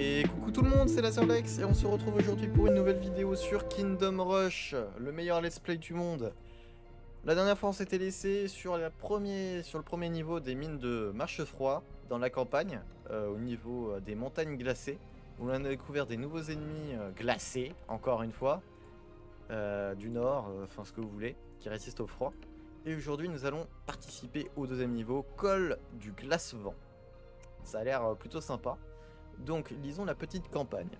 Et coucou tout le monde, c'est la sœur Lex et on se retrouve aujourd'hui pour une nouvelle vidéo sur Kingdom Rush, le meilleur let's play du monde. La dernière fois on s'était laissé sur le premier niveau des mines de Marchefroid dans la campagne, au niveau des montagnes glacées, où on a découvert des nouveaux ennemis glacés, encore une fois, du nord, enfin ce que vous voulez, qui résistent au froid. Et aujourd'hui nous allons participer au deuxième niveau, col du glace-vent. Ça a l'air plutôt sympa. Donc, lisons la petite campagne.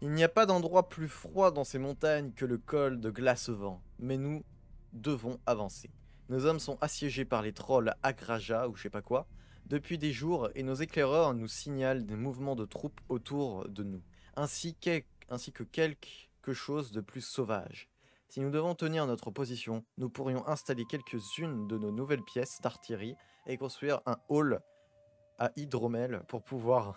Il n'y a pas d'endroit plus froid dans ces montagnes que le col de Glace-Vent, mais nous devons avancer. Nos hommes sont assiégés par les trolls Agraja ou je sais pas quoi depuis des jours et nos éclaireurs nous signalent des mouvements de troupes autour de nous, ainsi que quelque chose de plus sauvage. Si nous devons tenir notre position, nous pourrions installer quelques-unes de nos nouvelles pièces d'artillerie et construire un hall à hydromel pour pouvoir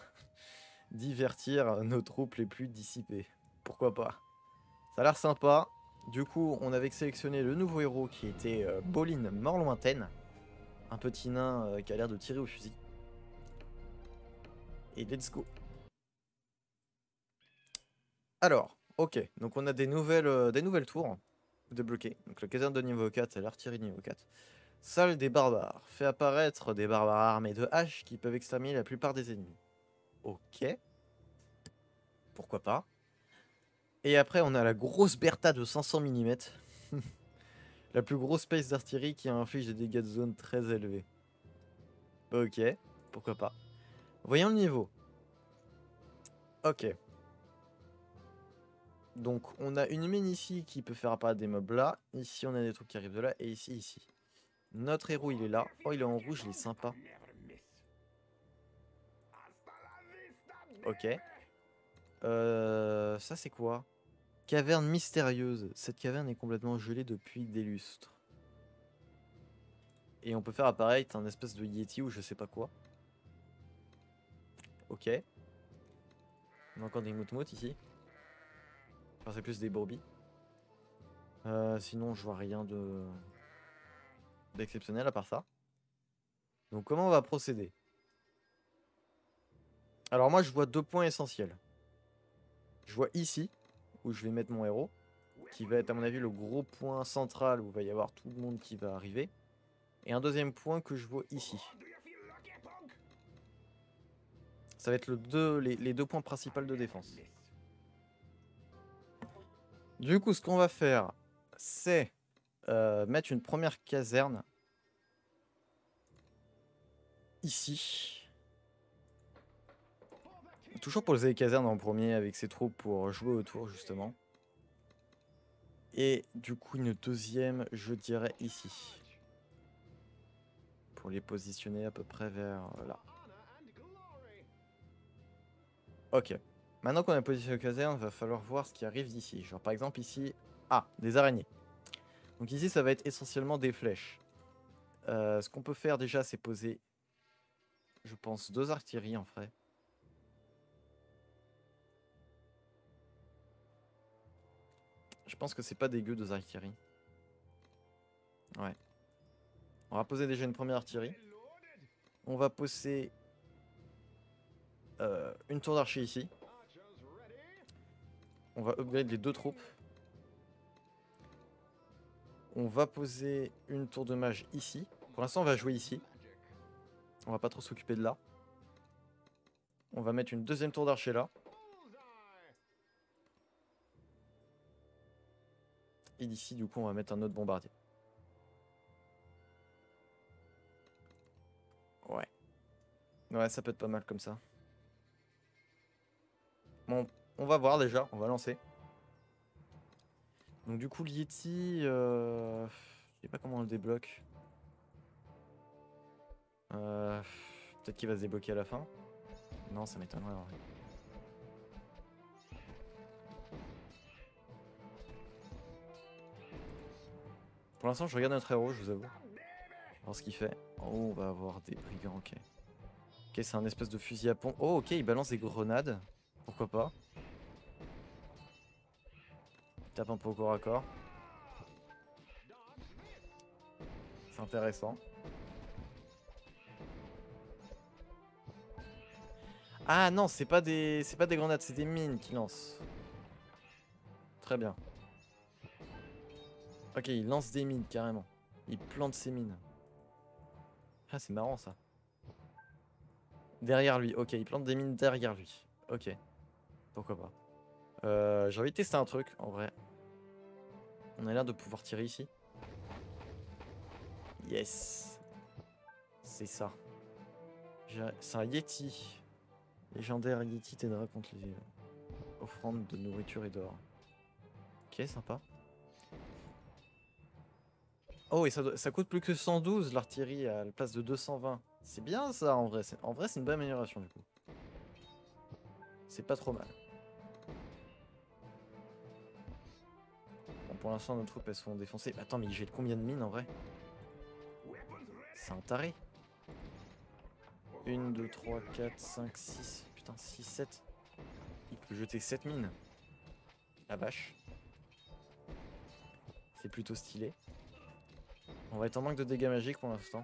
divertir nos troupes les plus dissipées. Pourquoi pas? Ça a l'air sympa. Du coup, on avait sélectionné le nouveau héros qui était Boline Mort-Lointaine. Un petit nain qui a l'air de tirer au fusil. Et let's go. Alors, ok. Donc on a des nouvelles tours débloquées. Donc la caserne de niveau 4 et l'artillerie niveau 4. Salle des barbares. Fait apparaître des barbares armés de haches qui peuvent exterminer la plupart des ennemis. Ok. Pourquoi pas. Et après, on a la grosse Bertha de 500 mm. La plus grosse pièce d'artillerie qui inflige des dégâts de zone très élevés. Ok, pourquoi pas. Voyons le niveau. Ok. Donc, on a une mine ici qui peut faire apparaître des mobs là. Ici, on a des trucs qui arrivent de là. Et ici. Notre héros, il est là. Oh, il est en rouge, il est sympa. Ok. Ça, c'est quoi? Caverne mystérieuse. Cette caverne est complètement gelée depuis des lustres. Et on peut faire apparaître un espèce de Yeti ou je sais pas quoi. Ok. On a encore des moutmoutes ici. Enfin, c'est plus des brebis. Sinon, je vois rien d'exceptionnel à part ça. Donc, comment on va procéder? Alors, moi, je vois deux points essentiels. Je vois ici, où je vais mettre mon héros, qui va être, à mon avis, le gros point central où il va y avoir tout le monde qui va arriver. Et un deuxième point que je vois ici. Ça va être les deux points principaux de défense. Du coup, ce qu'on va faire, c'est mettre une première caserne ici. Toujours poser les casernes en premier avec ses troupes pour jouer autour justement. Et du coup une deuxième, je dirais ici. Pour les positionner à peu près vers là. Ok. Maintenant qu'on a positionné les casernes, il va falloir voir ce qui arrive d'ici. Genre par exemple ici, des araignées. Donc ici ça va être essentiellement des flèches. Ce qu'on peut faire déjà c'est poser, je pense, deux artilleries en vrai. Je pense que c'est pas dégueu deux artilleries. Ouais. On va poser déjà une première artillerie. On va poser une tour d'archer ici. On va upgrade les deux troupes. On va poser une tour de mage ici. Pour l'instant, on va jouer ici. On va pas trop s'occuper de là. On va mettre une deuxième tour d'archer là. Et d'ici, du coup, on va mettre un autre bombardier. Ouais. Ouais, ça peut être pas mal comme ça. Bon, on va voir déjà. On va lancer. Donc du coup, le Yeti... Je sais pas comment on le débloque. Peut-être qu'il va se débloquer à la fin. Non, ça m'étonnerait en vrai. Pour l'instant, je regarde notre héros, je vous avoue. Voir ce qu'il fait. Oh, on va avoir des brigands, ok. Ok, c'est un espèce de fusil à pompe. Oh, ok, il balance des grenades. Pourquoi pas. Il tape un peu au corps à corps. C'est intéressant. Ah non, c'est pas des grenades, c'est des mines qu'ils lancent. Très bien. Ok, il lance des mines carrément. Il plante ses mines. Ah, c'est marrant ça. Derrière lui, ok, il plante des mines derrière lui. Ok, pourquoi pas. J'ai envie de tester un truc en vrai. On a l'air de pouvoir tirer ici. Yes. C'est ça. C'est un Yeti. Légendaire Yeti t'aidera contre les offrandes de nourriture et d'or. Ok, sympa. Oh, et ça coûte plus que 112 l'artillerie à la place de 220. C'est bien ça en vrai. En vrai, c'est une bonne amélioration du coup. C'est pas trop mal. Bon, pour l'instant, nos troupes elles sont défoncées. Attends, mais il jette combien de mines en vrai? C'est un taré. 1, 2, 3, 4, 5, 6. Putain, 6, 7. Il peut jeter 7 mines. La vache. C'est plutôt stylé. On va être en manque de dégâts magiques pour l'instant.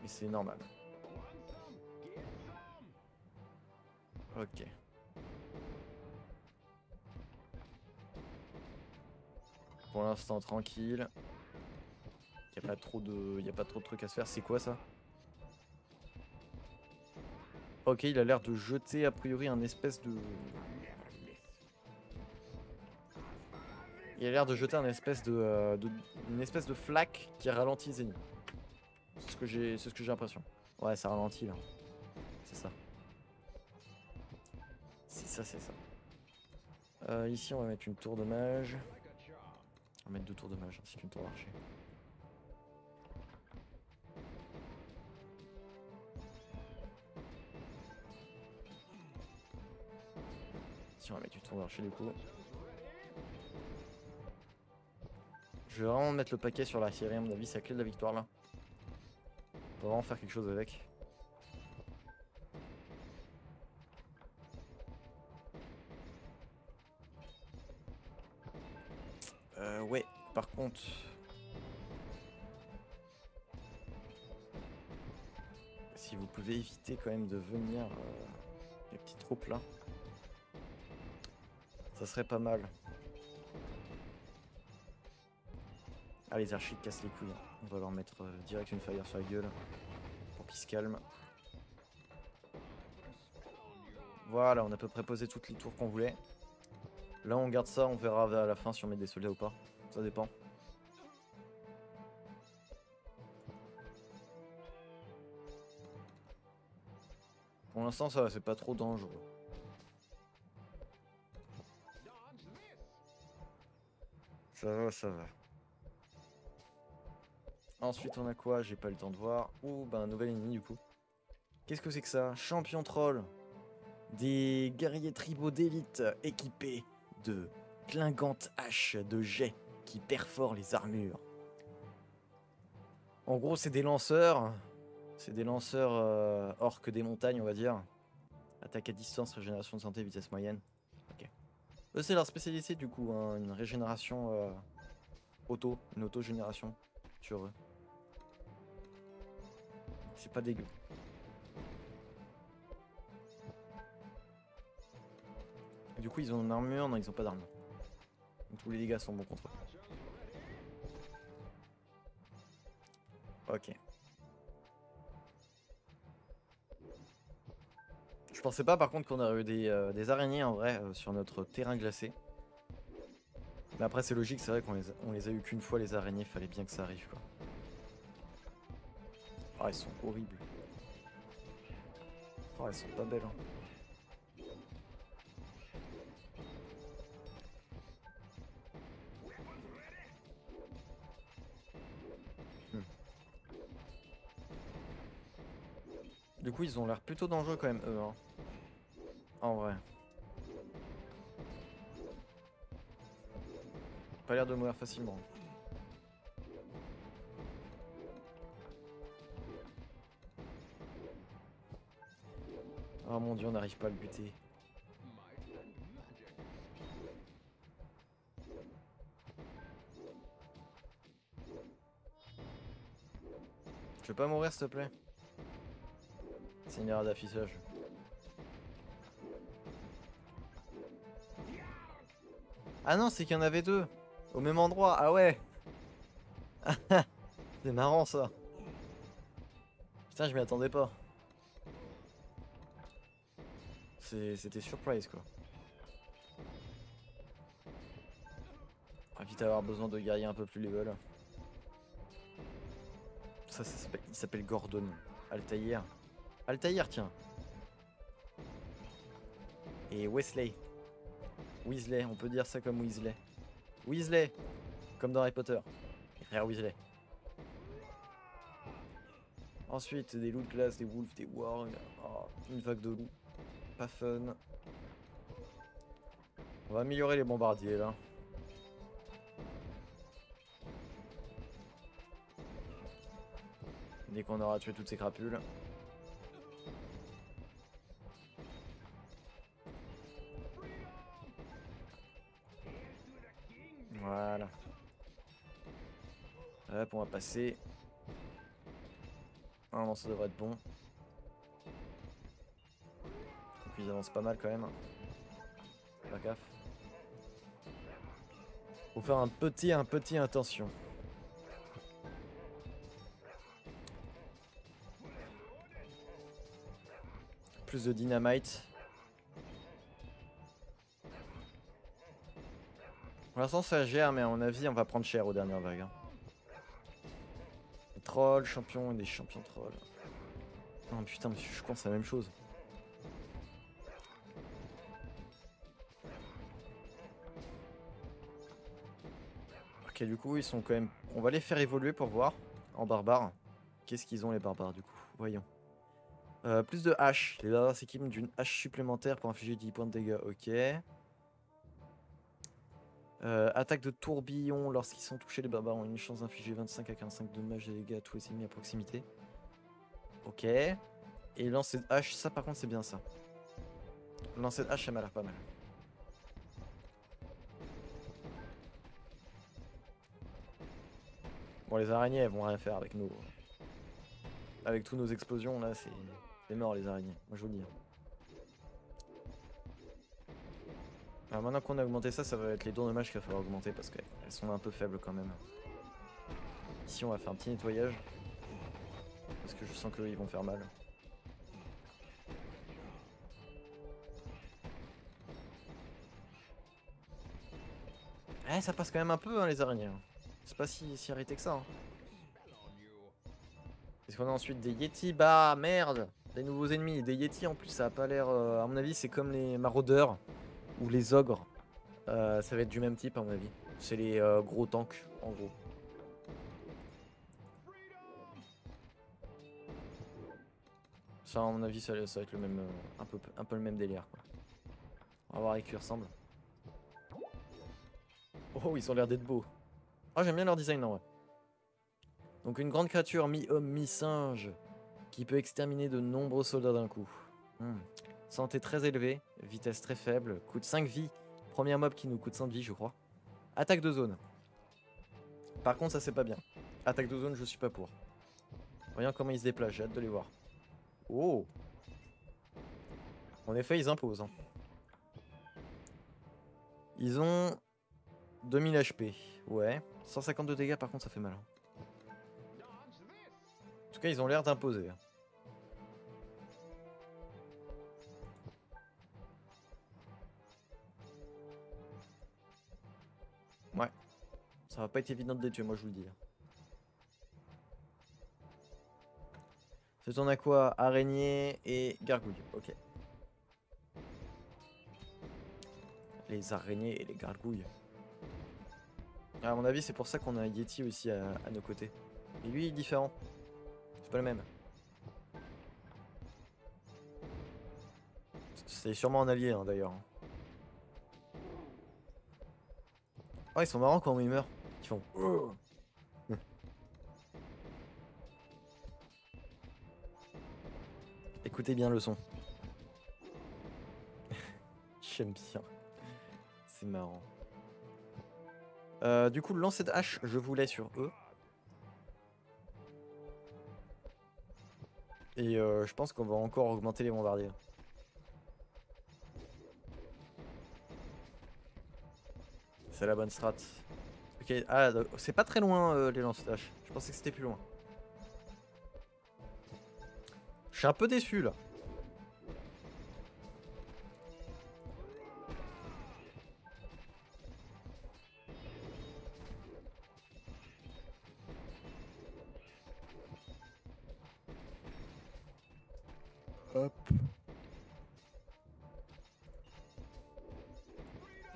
Mais c'est normal. Ok. Pour l'instant, tranquille. Y a pas trop de trucs à se faire. C'est quoi ça? Ok, il a l'air de jeter a priori un espèce de... Il a l'air de jeter une espèce de flaque qui ralentit les ennemis. C'est ce que j'ai l'impression. Ouais, ça ralentit là. C'est ça. C'est ça, c'est ça. Ici, on va mettre une tour de mage. On va mettre 2 tours de mage, ainsi qu'une tour d'archer. Ici, on va mettre une tour d'archer du coup. Je vais vraiment mettre le paquet sur l'artillerie, à mon avis, c'est la clé de la victoire là. On va vraiment faire quelque chose avec. Ouais, par contre... Si vous pouvez éviter quand même de venir les petites troupes là, ça serait pas mal. Ah, les archers cassent les couilles. On va leur mettre direct une fire sur la gueule pour qu'ils se calment. Voilà, on a à peu près posé toutes les tours qu'on voulait. Là, on garde ça, on verra à la fin si on met des soldats ou pas. Ça dépend. Pour l'instant, ça va, c'est pas trop dangereux. Ça va, ça va. Ensuite, on a quoi? J'ai pas le temps de voir. Ouh, bah un nouvel ennemi du coup. Qu'est-ce que c'est que ça? Champion troll. Des guerriers tribaux d'élite équipés de clingantes haches de jet qui perforent les armures. En gros, c'est des lanceurs. C'est des lanceurs orques des montagnes, on va dire. Attaque à distance, régénération de santé, vitesse moyenne. Ok. Eux, c'est leur spécialité du coup, hein, une régénération une auto-génération sur eux. C'est pas dégueu. Et du coup, ils ont une armure? Non, ils ont pas d'armure. Donc, tous les dégâts sont bons contre eux. Ok. Je pensais pas par contre qu'on aurait eu des araignées en vrai sur notre terrain glacé. Mais après c'est logique, c'est vrai qu'on les a eu qu'une fois les araignées, fallait bien que ça arrive quoi. Oh, elles sont horribles. Oh, elles sont pas belles. Hein. Hmm. Du coup, ils ont l'air plutôt dangereux quand même, eux. Hein. En vrai. Pas l'air de mourir facilement. Oh mon dieu, on n'arrive pas à le buter. Tu veux pas mourir s'il te plaît? C'est une erreur d'affichage. Ah non, c'est qu'il y en avait deux. Au même endroit. Ah ouais. C'est marrant ça. Putain, je m'y attendais pas. C'était surprise quoi. On va vite avoir besoin de guerriers un peu plus level. Ça il s'appelle Gordon. Altaïr. Altaïr, tiens. Et Wesley. Weasley, on peut dire ça comme Weasley. Weasley, comme dans Harry Potter. Frère Weasley. Ensuite, des loups de glace, des wolves, des wargs. Oh, une vague de loups. Pas fun. On va améliorer les bombardiers là. Dès qu'on aura tué toutes ces crapules. Voilà. Hop, on va passer. Ah non, ça devrait être bon. Donc ils avancent pas mal quand même. Pas gaffe. Faut faire un petit attention. Plus de dynamite. Pour l'instant ça gère, mais à mon avis on va prendre cher aux dernières vagues. Hein. Les trolls, champions et des champions trolls. Oh putain, monsieur, je pense à la même chose. Ok, du coup ils sont quand même... On va les faire évoluer pour voir. En barbares. Qu'est-ce qu'ils ont les barbares du coup? Voyons. Plus de haches. Les barbares s'équipent d'une hache supplémentaire pour infliger 10 points de dégâts. Ok. Attaque de tourbillon. Lorsqu'ils sont touchés, les barbares ont une chance d'infliger 25 à 45 dommages et dégâts à tous les ennemis à proximité. Ok. Et lancer de hache, ça par contre c'est bien ça. Lancer de hache, ça m'a l'air pas mal. Bon, les araignées elles vont rien faire avec nous. Avec tous nos explosions là, c'est mort les araignées. Moi je vous le dis. Alors maintenant qu'on a augmenté ça, ça va être les tours de mage qu'il va falloir augmenter parce qu'elles sont un peu faibles quand même. Ici on va faire un petit nettoyage. Parce que je sens qu'ils vont faire mal. Eh, ça passe quand même un peu hein, les araignées. C'est pas si arrêté que ça. Hein. Est-ce qu'on a ensuite des Yeti? Bah merde! Des nouveaux ennemis. Des Yeti en plus ça a pas l'air... à mon avis c'est comme les maraudeurs ou les ogres. Ça va être du même type à mon avis. C'est les gros tanks en gros. Ça à mon avis ça va être le même... un peu le même délire quoi. On va voir à qui ils ressemblent. Oh ils ont l'air d'être beaux. Oh j'aime bien leur design en vrai. Donc une grande créature mi-homme mi-singe qui peut exterminer de nombreux soldats d'un coup. Santé très élevée, vitesse très faible, coûte 5 vies. Premier mob qui nous coûte 5 vies je crois. Attaque de zone. Par contre ça c'est pas bien. Attaque de zone je suis pas pour. Voyons comment ils se déplacent, j'ai hâte de les voir. Oh! En effet ils imposent. Hein. Ils ont 2000 HP. Ouais. 152 dégâts par contre ça fait mal. Hein. En tout cas ils ont l'air d'imposer. Ouais. Ça va pas être évident de les tuer, moi je vous le dis. C'est on a quoi? Araignée et gargouille. Ok. Les araignées et les gargouilles. À mon avis c'est pour ça qu'on a un Yeti aussi à nos côtés. Et lui il est différent. C'est pas le même. C'est sûrement un allié hein, d'ailleurs. Oh ils sont marrants quand ils meurent. Ils font... Écoutez bien le son. J'aime bien. C'est marrant. Du coup le lancer de hache je voulais sur eux. Et je pense qu'on va encore augmenter les bombardiers. C'est la bonne strat. Ok, ah, c'est pas très loin les lance-flash. Je pensais que c'était plus loin. Je suis un peu déçu là. Hop.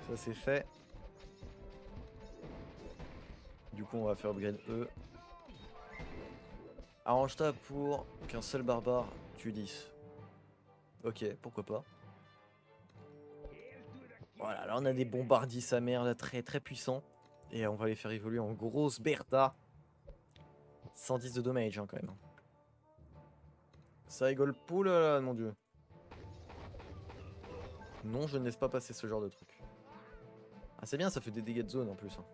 Ça c'est fait. Du coup on va faire upgrade E. Arrange-toi pour qu'un seul barbare tue 10. Ok, pourquoi pas. Voilà, là on a des bombardiers sa mère là très très puissants. Et on va les faire évoluer en grosse Bertha. 110 de damage hein, quand même. Ça rigole pas là, mon dieu. Non, je ne laisse pas passer ce genre de truc. Ah c'est bien, ça fait des dégâts de zone en plus. Hein.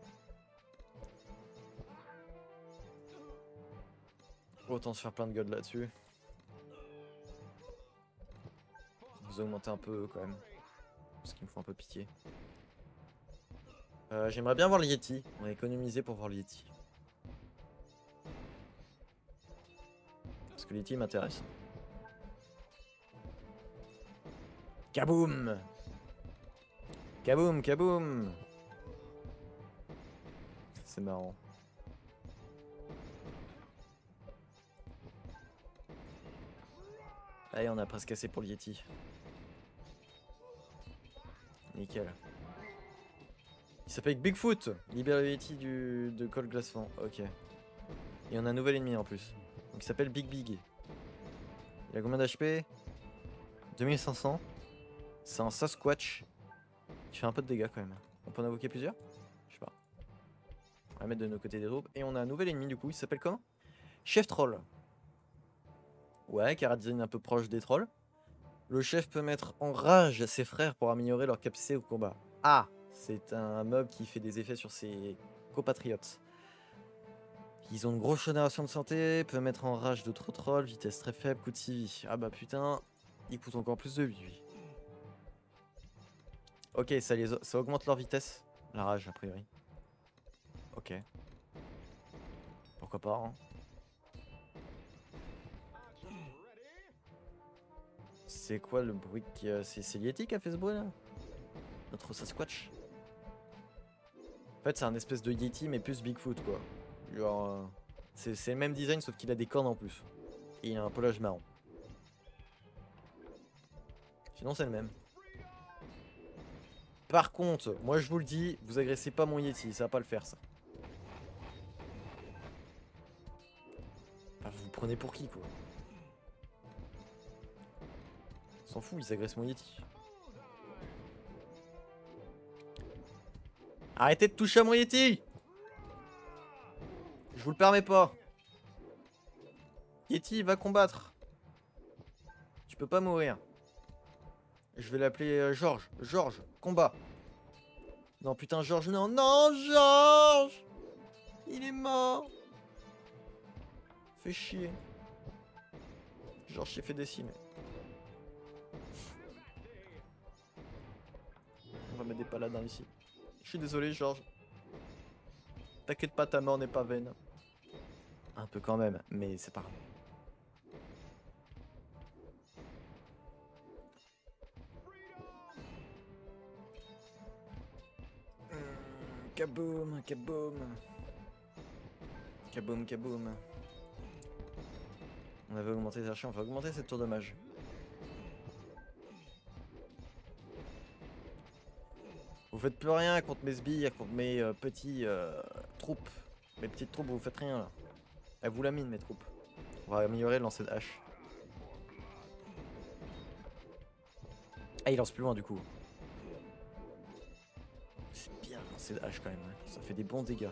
Autant se faire plein de god là-dessus. Vous augmentez un peu quand même. Parce qu'il me faut un peu pitié. J'aimerais bien voir le Yeti. On va économiser pour voir le Yeti. Parce que le Yeti m'intéresse. Kaboum! Kaboum, kaboum! C'est marrant. Allez, on a presque assez pour le Yeti. Nickel. Il s'appelle Bigfoot. Libère le Yeti de Cold Glassfang. Ok. Et on a un nouvel ennemi en plus. Donc il s'appelle Big Big. Il a combien d'HP? 2500. C'est un Sasquatch. Qui fait un peu de dégâts quand même. On peut en invoquer plusieurs? Je sais pas. On va mettre de nos côtés des troupes. Et on a un nouvel ennemi du coup. Il s'appelle comment? Chef Troll. Ouais, car design un peu proche des trolls. Le chef peut mettre en rage ses frères pour améliorer leur capacité au combat. Ah! C'est un mob qui fait des effets sur ses compatriotes. Ils ont une grosse génération de santé, peut mettre en rage d'autres trolls, vitesse très faible, coût de 6 vies. Ah bah putain, il coûte encore plus de vie lui. Ok, ça augmente leur vitesse, la rage a priori. Ok. Pourquoi pas, hein. C'est quoi le bruit qui... c'est Yeti qui a fait ce bruit là? Notre Sasquatch? En fait c'est un espèce de Yeti mais plus Bigfoot quoi. Genre... c'est le même design sauf qu'il a des cornes en plus. Et il a un pelage marron. Sinon c'est le même. Par contre, moi je vous le dis, vous agressez pas mon Yeti, ça va pas le faire ça. Enfin, vous vous prenez pour qui quoi? On s'en fout, ils agressent mon Yeti. Arrêtez de toucher à mon Yeti! Je vous le permets pas. Yeti va combattre. Tu peux pas mourir. Je vais l'appeler Georges. Georges, combat. Non putain Georges, non. Non Georges! Il est mort. Fais chier. Georges s'est fait décimer. On va mettre des paladins ici. Je suis désolé Georges. T'inquiète pas, ta mort n'est pas vaine. Un peu quand même, mais c'est pas grave. Kaboom, kaboom. Kaboom, kaboom. On avait augmenté les archers, on va augmenter cette tour de mage. Vous faites plus rien contre mes sbires, contre mes petits troupes. Mes petites troupes, vous faites rien là. Elles vous laminent mes troupes. On va améliorer le lancer de hache. Ah, il lance plus loin du coup. C'est bien le lancer de hache quand même, ouais. Ça fait des bons dégâts.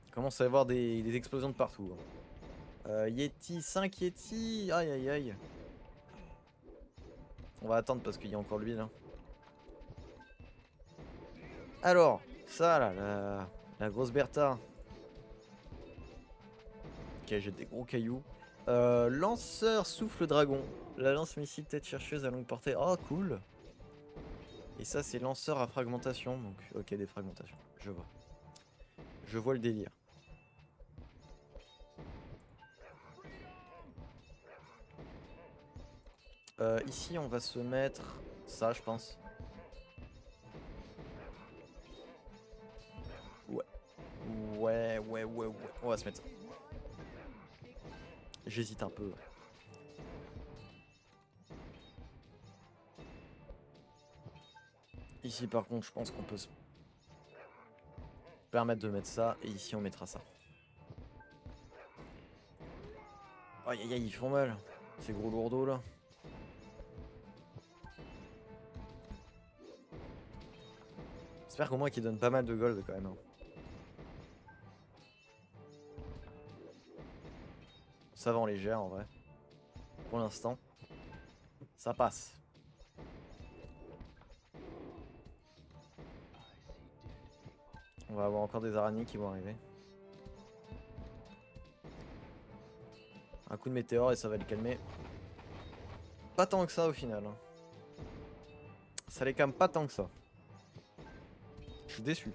Il commence à y avoir des explosions de partout. Yeti, 5 Yeti. Aïe aïe aïe. On va attendre parce qu'il y a encore lui là. Alors, ça là, la grosse Bertha. Ok, j'ai des gros cailloux. Lanceur souffle dragon. La lance missile tête chercheuse à longue portée. Oh, cool. Et ça, c'est lanceur à fragmentation. Donc, ok, des fragmentations. Je vois. Je vois le délire. Ici, on va se mettre ça, je pense. Ouais. Ouais. On va se mettre ça. J'hésite un peu. Ici, par contre, je pense qu'on peut se permettre de mettre ça. Et ici, on mettra ça. Aïe aïe aïe, ils font mal. Ces gros lourdeaux là. J'espère qu'au moins qu'ils donnent pas mal de gold quand même. Hein. Ça va en légère en vrai. Pour l'instant. Ça passe. On va avoir encore des araignées qui vont arriver. Un coup de météore et ça va le calmer. Pas tant que ça au final. Hein. Ça les calme pas tant que ça. Je suis déçu.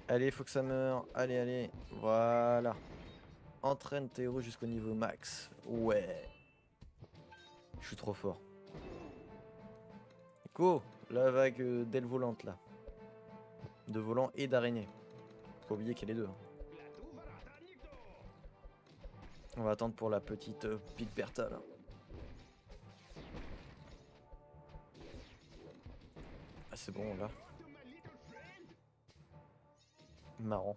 Allez, faut que ça meure. Allez, allez. Voilà. Entraîne tes héros jusqu'au niveau max. Ouais. Je suis trop fort. Go. La vague d'ailes volantes là. De volant et d'araignée. Faut pas oublier qu'il y a les deux. Hein. On va attendre pour la petite Big Bertha là. Ah, c'est bon là. Marrant.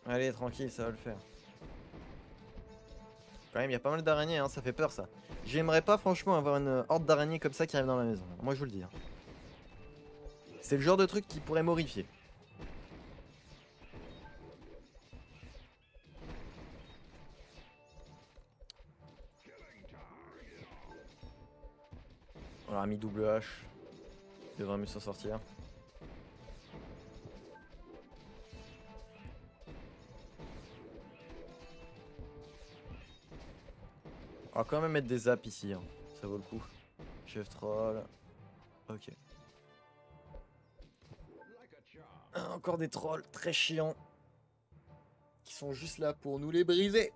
Allez, tranquille, ça va le faire. Quand même, il y a pas mal d'araignées, hein, ça fait peur ça. J'aimerais pas franchement avoir une horde d'araignées comme ça qui arrive dans la maison. Moi je vous le dis. Hein. C'est le genre de truc qui pourrait m'horrifier. On leur a mis double H. Il devrait mieux s'en sortir. On va quand même mettre des zaps ici. Hein. Ça vaut le coup. Chef troll. Ok. Encore des trolls très chiants. Qui sont juste là pour nous les briser.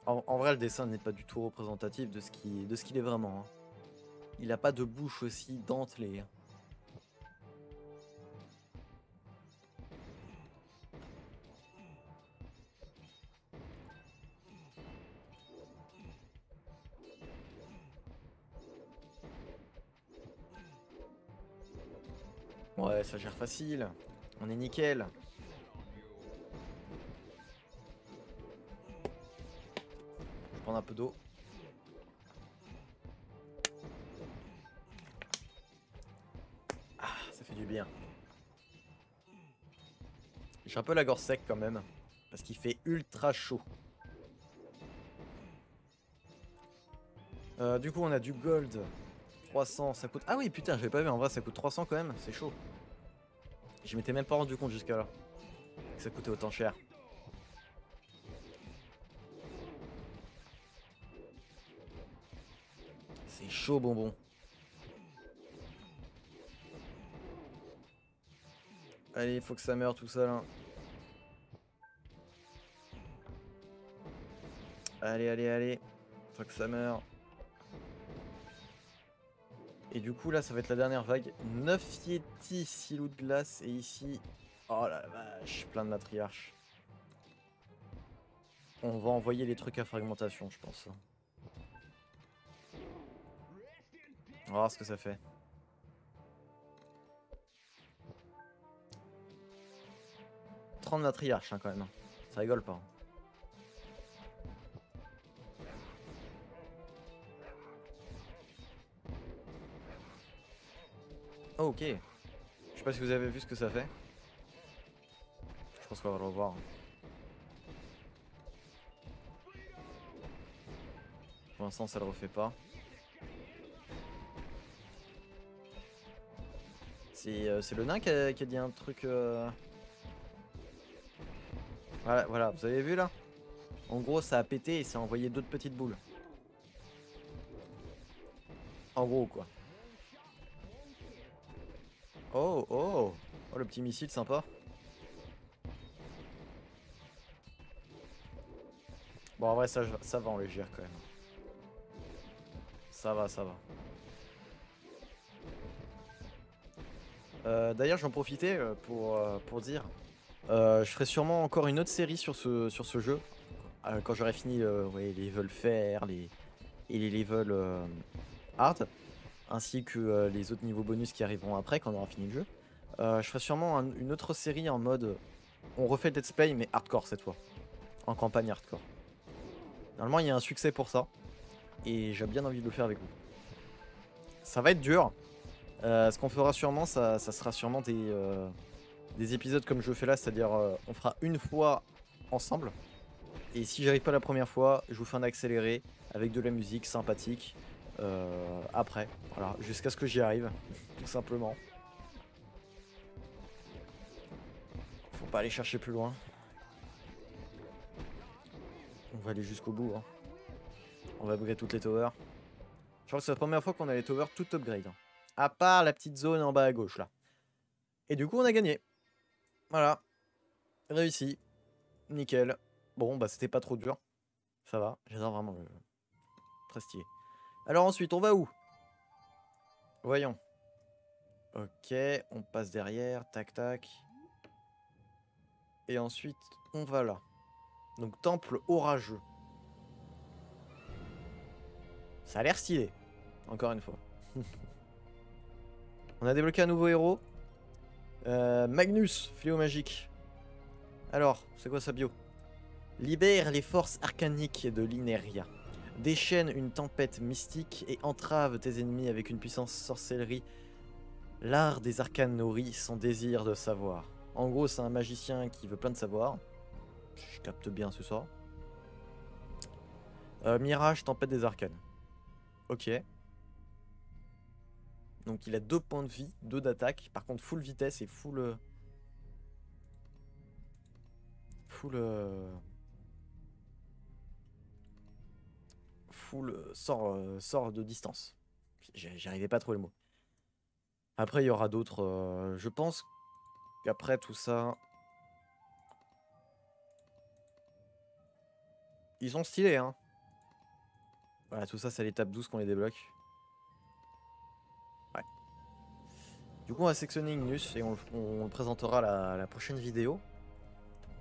En vrai, le dessin n'est pas du tout représentatif de ce qu'il est vraiment. Hein. Il a pas de bouche aussi dentelée. Ouais, ça gère facile. On est nickel. Je vais prendre un peu d'eau. Ah, ça fait du bien. J'ai un peu la gorge sec quand même. Parce qu'il fait ultra chaud. Du coup, on a du gold. 300, ça coûte... Ah oui, putain, j'avais pas vu. En vrai, ça coûte 300 quand même. C'est chaud. Je m'étais même pas rendu compte jusqu'à là. Que ça coûtait autant cher. C'est chaud, bonbon. Allez, il faut que ça meure tout ça là. Allez, allez, allez. Faut que ça meure. Et du coup, là, ça va être la dernière vague. 9 Yeti, 6 loups de glace. Et ici... Oh la vache, plein de matriarches. On va envoyer les trucs à fragmentation, je pense. On va voir ce que ça fait. « 30 matriarches, hein, quand même. Ça rigole pas. Hein. Oh, ok. Je sais pas si vous avez vu ce que ça fait. Je pense qu'on va le revoir. Pour l'instant, ça le refait pas. C'est le nain qui a dit un truc... Voilà, vous avez vu là? En gros, ça a pété et ça a envoyé d'autres petites boules. En gros, quoi. Oh, le petit missile sympa. Bon, en vrai, ça va, on les gère quand même. Ça va. D'ailleurs, j'en profitais pour dire... je ferai sûrement encore une autre série sur ce jeu. Quand j'aurai fini ouais, les levels faire et les levels hard. Ainsi que les autres niveaux bonus qui arriveront après quand on aura fini le jeu. Je ferai sûrement une autre série en mode... On refait le let's play mais hardcore cette fois. En campagne hardcore. Normalement il y a un succès pour ça. Et j'ai bien envie de le faire avec vous. Ça va être dur. Ce qu'on fera sûrement, ça sera sûrement des épisodes comme je fais là. C'est-à-dire on fera une fois ensemble. Et si j'arrive pas la première fois, je vous fais un accéléré avec de la musique sympathique. Après, voilà, jusqu'à ce que j'y arrive, tout simplement. Faut pas aller chercher plus loin. On va aller jusqu'au bout. Hein. On va upgrade toutes les towers. Je crois que c'est la première fois qu'on a les towers tout upgrade. Hein. À part la petite zone en bas à gauche là. Et du coup on a gagné. Voilà. Réussi. Nickel. Bon bah c'était pas trop dur. Ça va. J'adore vraiment le... Très stylé. Alors ensuite on va où? Voyons. Ok, on passe derrière, tac tac. Et ensuite, on va là. Donc temple orageux. Ça a l'air stylé. Encore une fois. On a débloqué un nouveau héros. Magnus, fléau magique. Alors, c'est quoi sa bio? Libère les forces arcaniques de l'Ineria. Déchaîne une tempête mystique et entrave tes ennemis avec une puissance sorcellerie. L'art des arcanes nourrit son désir de savoir. En gros, c'est un magicien qui veut plein de savoir. Je capte bien ce soir. Mirage, tempête des arcanes. Ok. Donc il a 2 points de vie, 2 d'attaque. Par contre, full vitesse et full... sort de distance. J'arrivais pas à trouver le mot. Après, il y aura d'autres... je pense qu'après tout ça... Ils sont stylés, hein. Voilà, tout ça, c'est l'étape 12 qu'on les débloque. Ouais. Du coup, on va sectionner Ignus et on le présentera la prochaine vidéo.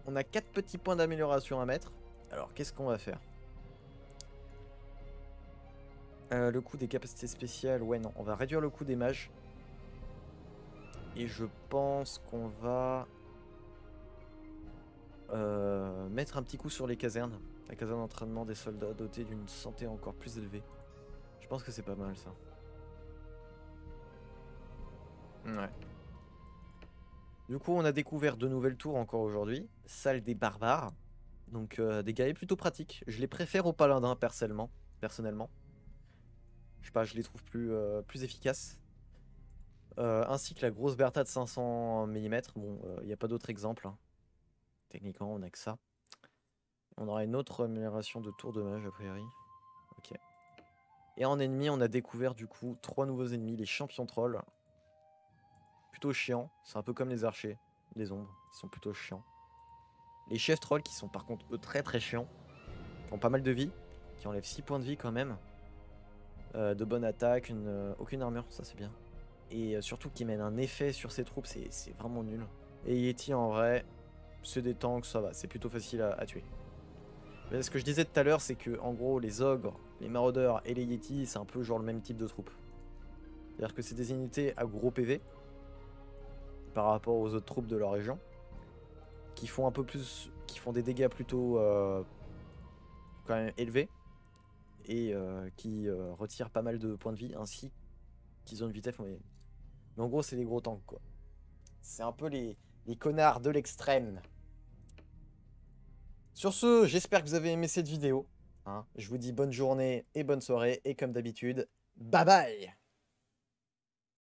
On a 4 petits points d'amélioration à mettre. Alors, qu'est-ce qu'on va faire? Le coût des capacités spéciales, ouais non, on va réduire le coût des mages. Et je pense qu'on va mettre un petit coup sur les casernes. La caserne d'entraînement des soldats dotée d'une santé encore plus élevée. Je pense que c'est pas mal ça. Ouais. Du coup on a découvert 2 nouvelles tours encore aujourd'hui. Salle des barbares. Donc des guerriers plutôt pratiques. Je les préfère aux paladins personnellement. Je sais pas, je les trouve plus efficaces. Ainsi que la grosse Bertha de 500 mm. Bon, il n'y a pas d'autre exemple. Hein. Techniquement, on n'a que ça. On aura une autre amélioration de tour de mage, a priori. Ok. Et en ennemi, on a découvert du coup 3 nouveaux ennemis. Les champions trolls. Plutôt chiants. C'est un peu comme les archers. Les ombres. Ils sont plutôt chiants. Les chefs trolls qui sont par contre eux très très chiants. Qui ont pas mal de vie. Qui enlèvent 6 points de vie quand même. De bonne attaque. Aucune armure, ça c'est bien. Et surtout qui mène un effet sur ses troupes, c'est vraiment nul. Et Yeti en vrai, c'est des tanks, ça va, c'est plutôt facile à tuer. Mais ce que je disais tout à l'heure, c'est que en gros les ogres, les maraudeurs et les Yeti, c'est un peu genre le même type de troupes. C'est-à-dire que c'est des unités à gros PV par rapport aux autres troupes de leur région, qui font un peu plus, qui font des dégâts plutôt quand même élevés et qui retirent pas mal de points de vie ainsi qu'ils ont une vitesse moyenne. Mais en gros, c'est les gros tanks, quoi. C'est un peu les connards de l'extrême. Sur ce, j'espère que vous avez aimé cette vidéo. hein. Je vous dis bonne journée et bonne soirée, et comme d'habitude, bye bye!